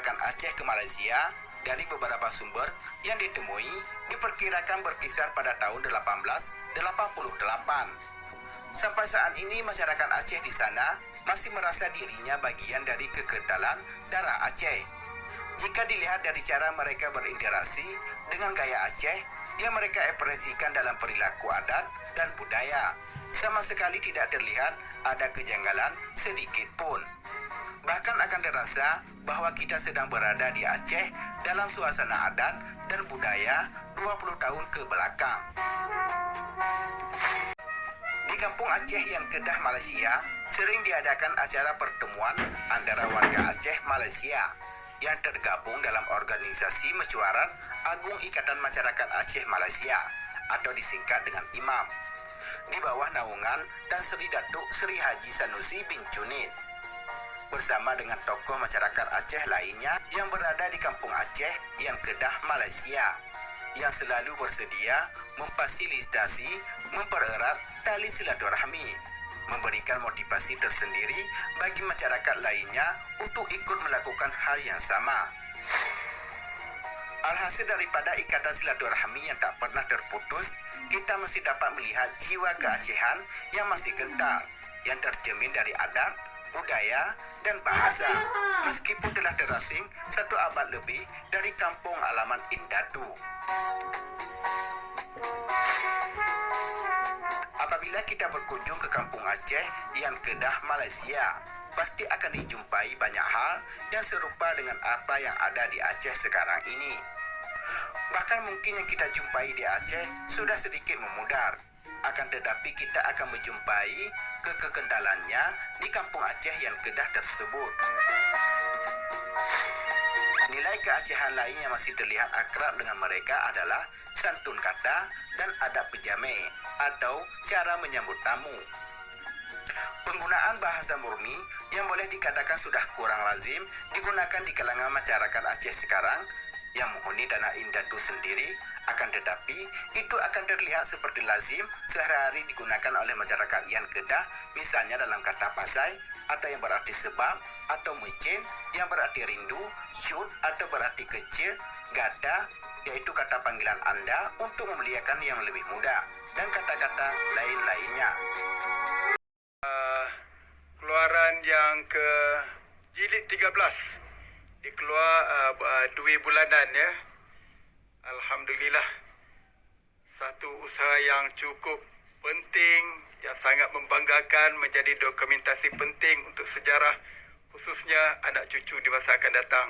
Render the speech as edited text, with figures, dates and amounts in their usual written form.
masyarakat Aceh ke Malaysia dari beberapa sumber yang ditemui diperkirakan berkisar pada tahun 1888. Sampai saat ini masyarakat Aceh di sana masih merasa dirinya bagian dari kekentalan darah Aceh. Jika dilihat dari cara mereka berinteraksi dengan gaya Aceh yang mereka ekspresikan dalam perilaku adat dan budaya, sama sekali tidak terlihat ada kejanggalan sedikit pun. Bahkan akan terasa bahwa kita sedang berada di Aceh dalam suasana adat dan budaya 20 tahun ke belakang. Di kampung Aceh yang Kedah, Malaysia, sering diadakan acara pertemuan antara warga Aceh Malaysia yang tergabung dalam organisasi Mesyuarat Agung Ikatan Masyarakat Aceh Malaysia atau disingkat dengan IMAM, di bawah naungan Tan Sri Datuk Sri Haji Sanusi bin Junid, bersama dengan tokoh masyarakat Aceh lainnya yang berada di kampung Aceh yang Kedah, Malaysia, yang selalu bersedia memfasilitasi, mempererat tali silaturahmi, memberikan motivasi tersendiri bagi masyarakat lainnya untuk ikut melakukan hal yang sama. Alhasil daripada ikatan silaturahmi yang tak pernah terputus, kita masih dapat melihat jiwa keacehan yang masih kental, yang tercermin dari adat, budaya, dan bahasa. Meskipun telah terasing 1 abad lebih dari kampung halaman Indatu. Apabila kita berkunjung ke kampung Aceh yang Kedah, Malaysia, pasti akan dijumpai banyak hal yang serupa dengan apa yang ada di Aceh sekarang ini. Bahkan mungkin yang kita jumpai di Aceh sudah sedikit memudar. Akan tetapi kita akan menjumpai kekentalannya di kampung Aceh yang Kedah tersebut. Nilai keacehan lain yang masih terlihat akrab dengan mereka adalah santun kata dan adab pejame atau cara menyambut tamu. Penggunaan bahasa murni yang boleh dikatakan sudah kurang lazim digunakan di kalangan masyarakat Aceh sekarang yang menghuni tanah Indatu sendiri, akan tetapi itu akan terlihat seperti lazim sehari-hari digunakan oleh masyarakat yang Kedah, misalnya dalam kata pasai atau yang berarti sebab, atau mecin yang berarti rindu, syut atau berarti kecil, gada yaitu kata panggilan anda untuk memuliakan yang lebih muda, dan kata-kata lain-lainnya. Keluaran yang ke jilid 13 dikeluar 2 bulanan ya. Alhamdulillah, satu usaha yang cukup penting, yang sangat membanggakan, menjadi dokumentasi penting untuk sejarah khususnya anak cucu di masa akan datang.